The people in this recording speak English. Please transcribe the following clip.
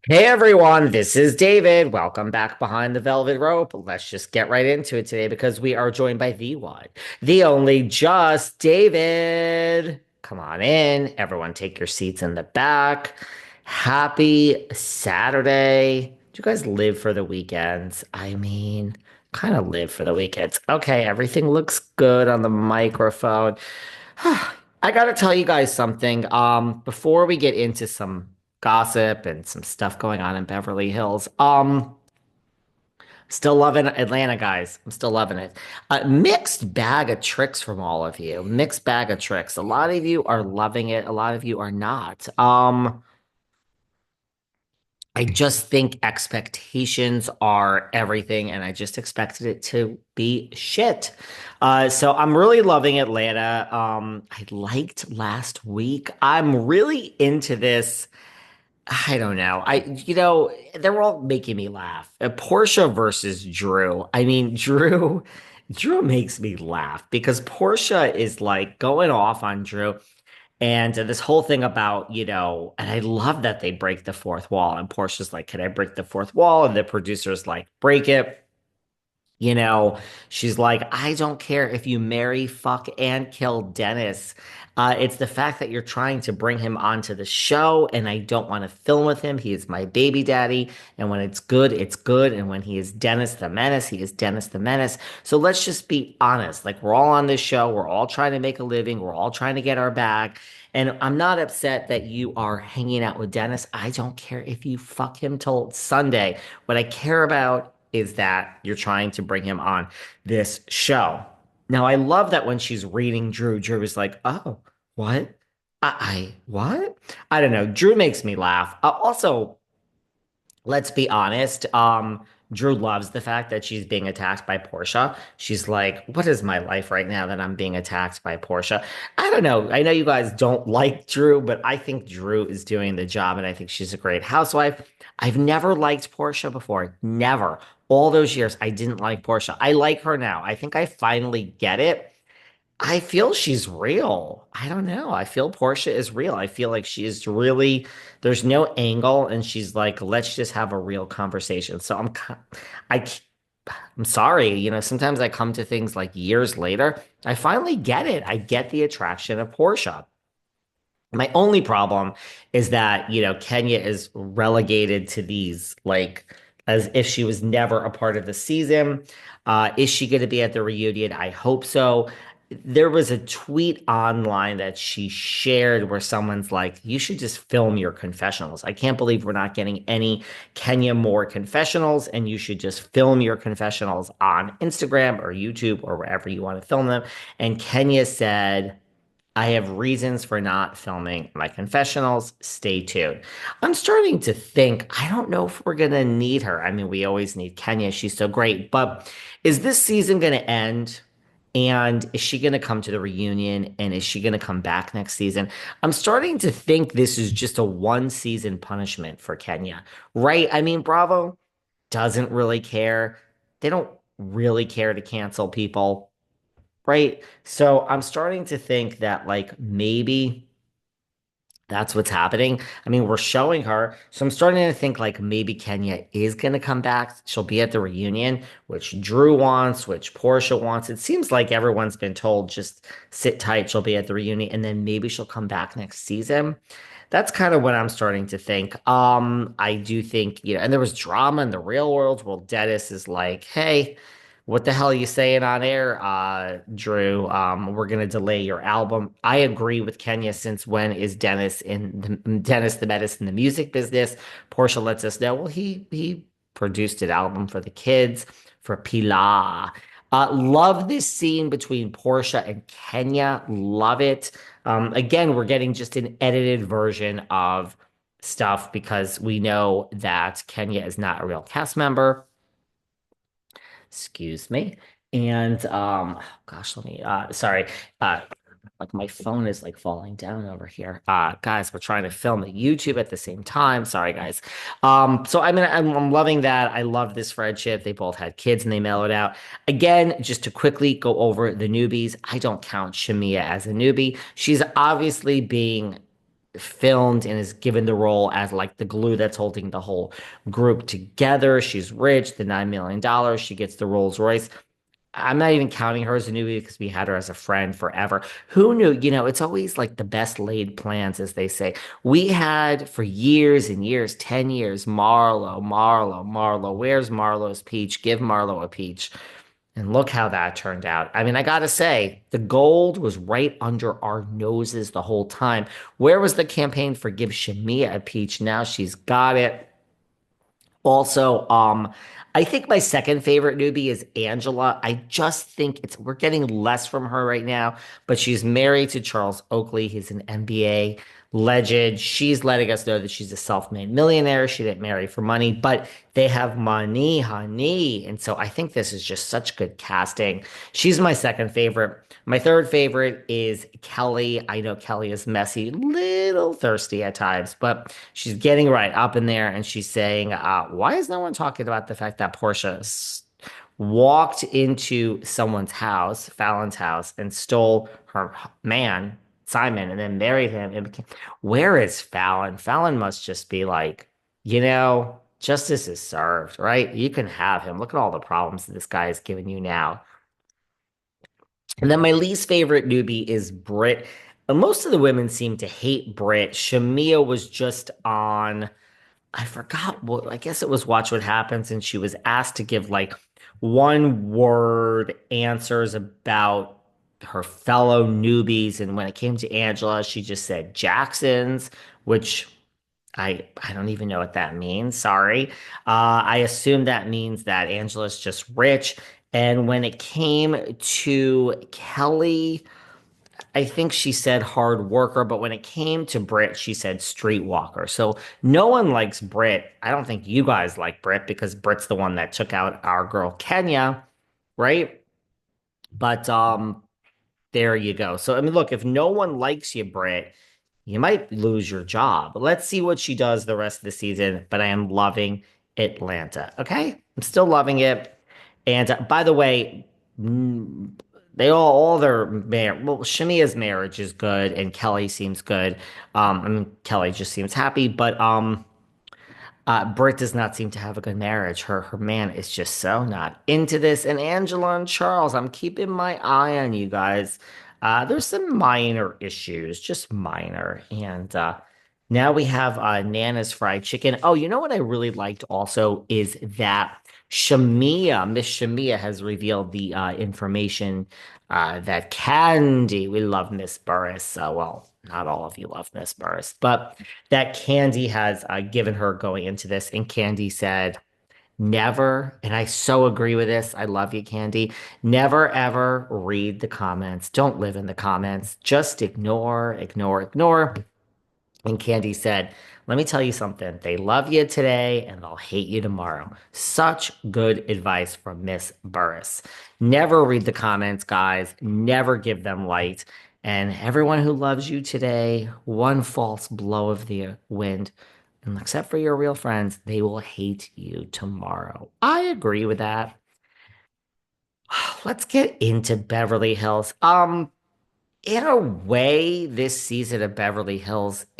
Hey everyone, this is David. Welcome back behind the velvet rope. Let's just get right into it today because we are joined by the one, the only just David. Come on in. Everyone take your seats in the back. Happy Saturday. Do you guys live for the weekends? I mean, kind of live for the weekends. Okay, everything looks good on the microphone. I gotta tell you guys something. Before we get into some gossip and some stuff going on in Beverly Hills, still loving Atlanta, guys. I'm still loving it. Mixed bag of tricks from all of you. Mixed bag of tricks. A lot of you are loving it. A lot of you are not. I just think expectations are everything, and I just expected it to be shit. So I'm really loving Atlanta. I liked last week. I'm really into this. I don't know. They're all making me laugh. Portia versus Drew. I mean, Drew makes me laugh because Portia is like going off on Drew. And this whole thing about, and I love that they break the fourth wall. And Portia's like, can I break the fourth wall? And the producer's like, break it. You know, she's like, I don't care if you marry, fuck, and kill Dennis. It's the fact that you're trying to bring him onto the show, and I don't want to film with him. He is my baby daddy. And when it's good, it's good. And when he is Dennis the Menace, he is Dennis the Menace. So let's just be honest. Like, we're all on this show. We're all trying to make a living. We're all trying to get our bag. And I'm not upset that you are hanging out with Dennis. I don't care if you fuck him till Sunday. What I care about is that you're trying to bring him on this show. Now, I love that when she's reading Drew, Drew is like, oh, what? What? I don't know. Drew makes me laugh. Also, let's be honest. Drew loves the fact that she's being attacked by Porsha. She's like, what is my life right now that I'm being attacked by Porsha? I don't know. I know you guys don't like Drew, but I think Drew is doing the job and I think she's a great housewife. I've never liked Porsha before. Never. All those years, I didn't like Porsha. I like her now. I think I finally get it. I feel she's real. I don't know. I feel Portia is real. I feel like she is really, there's no angle and she's like, let's just have a real conversation. So I, I'm sorry. Sometimes I come to things like years later. I finally get it. I get the attraction of Portia. My only problem is that, Kenya is relegated to these, like, as if she was never a part of the season. Is she going to be at the reunion? I hope so. There was a tweet online that she shared where someone's like, you should just film your confessionals. I can't believe we're not getting any Kenya Moore confessionals, and you should just film your confessionals on Instagram or YouTube or wherever you want to film them. And Kenya said, I have reasons for not filming my confessionals. Stay tuned. I'm starting to think, I don't know if we're going to need her. I mean, we always need Kenya. She's so great. But is this season going to end? And is she going to come to the reunion? And is she going to come back next season? I'm starting to think this is just a one season punishment for Kenya, right? I mean, Bravo doesn't really care. They don't really care to cancel people. Right. So I'm starting to think that like maybe that's what's happening. I mean, we're showing her. So I'm starting to think like maybe Kenya is going to come back. She'll be at the reunion, which Drew wants, which Portia wants. It seems like everyone's been told just sit tight. She'll be at the reunion and then maybe she'll come back next season. That's kind of what I'm starting to think. I do think, and there was drama in the real world. Well, Dennis is like, hey, what the hell are you saying on air, Drew? We're gonna delay your album. I agree with Kenya. Since when is Dennis the Menace in the music business? Portia lets us know. Well, he produced an album for the kids for Pilar. Love this scene between Portia and Kenya. Love it. Again, we're getting just an edited version of stuff because we know that Kenya is not a real cast member. Excuse me. And oh gosh, let me sorry. Like my phone is like falling down over here. Guys, we're trying to film at YouTube at the same time. Sorry, guys. So I mean I'm loving that. I love this friendship. They both had kids and they mellowed out. Again, just to quickly go over the newbies, I don't count Shamia as a newbie. She's obviously being filmed and is given the role as like the glue that's holding the whole group together. She's rich, the $9 million. She gets the Rolls Royce. I'm not even counting her as a newbie because we had her as a friend forever. Who knew? It's always like the best laid plans, as they say. We had for years and years, 10 years, Marlo, Marlo, Marlo. Where's Marlo's peach? Give Marlo a peach. And look how that turned out. I mean, I gotta say, the gold was right under our noses the whole time. Where was the campaign for Give Shamia a peach? Now she's got it. Also, I think my second favorite newbie is Angela. I just think we're getting less from her right now, but she's married to Charles Oakley. He's an NBA legend. She's letting us know that she's a self-made millionaire. She didn't marry for money, but they have money, honey. And so I think this is just such good casting. She's my second favorite. My third favorite is Kelly. I know Kelly is messy, little thirsty at times, but she's getting right up in there and she's saying, why is no one talking about the fact that walked into someone's house, Fallon's house, and stole her man, Simon, and then married him and became, where is Fallon? Fallon must just be like, justice is served, right? You can have him. Look at all the problems that this guy is giving you now. And then my least favorite newbie is Britt. Most of the women seem to hate Britt. Shamia was just on, I forgot what, I guess it was Watch What Happens, and she was asked to give like one word answers about her fellow newbies. And when it came to Angela, she just said Jackson's, which I don't even know what that means. Sorry. I assume that means that Angela's just rich. And when it came to Kelly, I think she said hard worker, but when it came to Brit, she said streetwalker. So no one likes Brit. I don't think you guys like Brit because Brit's the one that took out our girl Kenya, right? But there you go. So I mean, look, if no one likes you, Brit, you might lose your job. Let's see what she does the rest of the season, but I am loving Atlanta. Okay? I'm still loving it. And by the way, mm, they all their well, Shamia's marriage is good and Kelly seems good. I mean, Kelly just seems happy, but Britt does not seem to have a good marriage. Her man is just so not into this. And Angela and Charles, I'm keeping my eye on you guys. There's some minor issues, just minor. And now we have Nana's fried chicken. Oh, you know what I really liked also is that Miss Shamia has revealed the information that we love Miss Burruss. Well, not all of you love Miss Burruss, but that Kandi has given her going into this. And Kandi said, never, and I so agree with this. I love you, Kandi. Never ever read the comments. Don't live in the comments. Just ignore, ignore, ignore. And Candy said, let me tell you something. They love you today and they'll hate you tomorrow. Such good advice from Miss Burruss. Never read the comments, guys. Never give them light. And everyone who loves you today, one false blow of the wind, and except for your real friends, they will hate you tomorrow. I agree with that. Let's get into Beverly Hills. In a way, this season of Beverly Hills